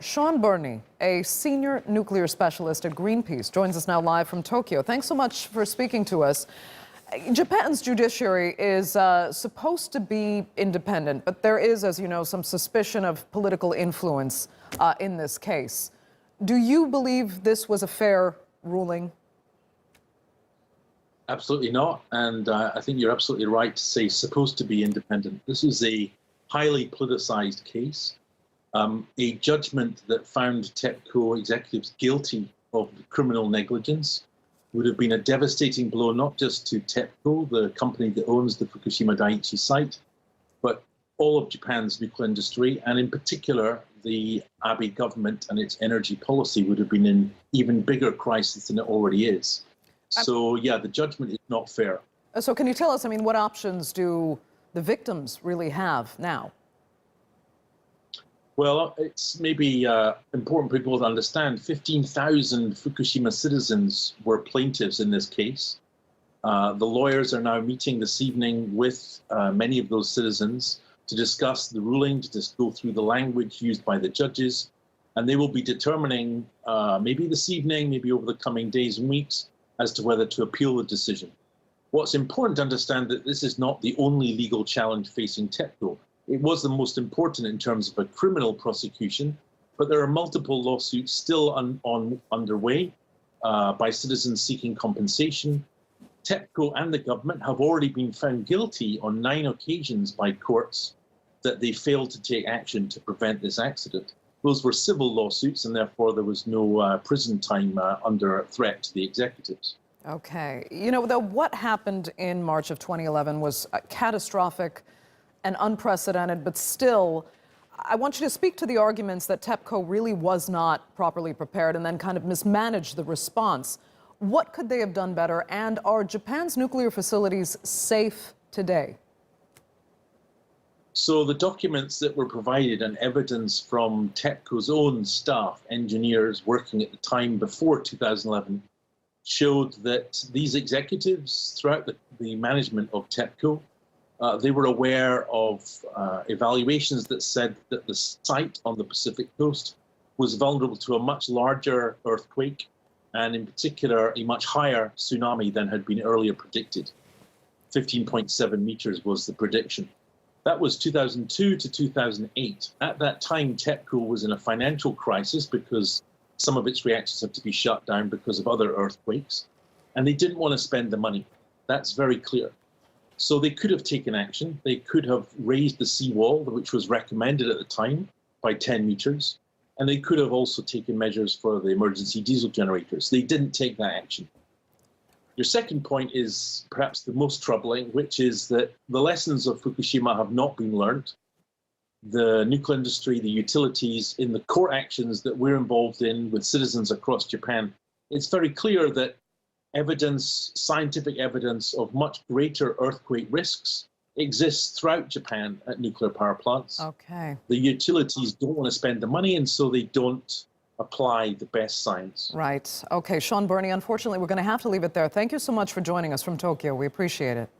Shaun Burnie, a senior nuclear specialist at Greenpeace, joins us now live from Tokyo. Thanks so much for speaking to us. Japan's judiciary is supposed to be independent, but there is, as you know, some suspicion of political influence in this case. Do you believe this was a fair ruling? Absolutely not. And I think you're absolutely right to say supposed to be independent. This is a highly politicized case. A judgment that found TEPCO executives guilty of criminal negligence would have been a devastating blow, not just to TEPCO, the company that owns the Fukushima Daiichi site, but all of Japan's nuclear industry, and in particular, the Abe government and its energy policy would have been in even bigger crisis than it already is. So, yeah, the judgment is not fair. So can you tell us, what options do the victims really have now? Well, it's maybe important for people to understand 15,000 Fukushima citizens were plaintiffs in this case. The lawyers are now meeting this evening with many of those citizens to discuss the ruling, to just go through the language used by the judges, and they will be determining maybe this evening, maybe over the coming days and weeks, as to whether to appeal the decision. What's important to understand that this is not the only legal challenge facing TEPCO. It was the most important in terms of a criminal prosecution, but there are multiple lawsuits still underway by citizens seeking compensation. TEPCO and the government have already been found guilty on 9 occasions by courts that they failed to take action to prevent this accident. Those were civil lawsuits, and therefore there was no prison time under threat to the executives. Okay. Though, what happened in March of 2011 was catastrophic and unprecedented, but still, I want you to speak to the arguments that TEPCO really was not properly prepared and then kind of mismanaged the response. What could they have done better, and are Japan's nuclear facilities safe today? So the documents that were provided and evidence from TEPCO's own staff, engineers working at the time before 2011, showed that these executives throughout the management of TEPCO, they were aware of evaluations that said that the site on the Pacific coast was vulnerable to a much larger earthquake, and in particular, a much higher tsunami than had been earlier predicted. 15.7 meters was the prediction. That was 2002 to 2008. At that time, TEPCO was in a financial crisis because some of its reactors had to be shut down because of other earthquakes, and they didn't want to spend the money. That's very clear. So they could have taken action. They could have raised the seawall, which was recommended at the time, by 10 meters, and they could have also taken measures for the emergency diesel generators. They didn't take that action. Your second point is perhaps the most troubling, which is that the lessons of Fukushima have not been learned. The nuclear industry, the utilities, in the court actions that we're involved in with citizens across Japan, it's very clear that evidence, scientific evidence of much greater earthquake risks exists throughout Japan at nuclear power plants. Okay. The utilities don't want to spend the money, and so they don't apply the best science. Right. Okay, Shaun Burnie, unfortunately, we're going to have to leave it there. Thank you so much for joining us from Tokyo. We appreciate it.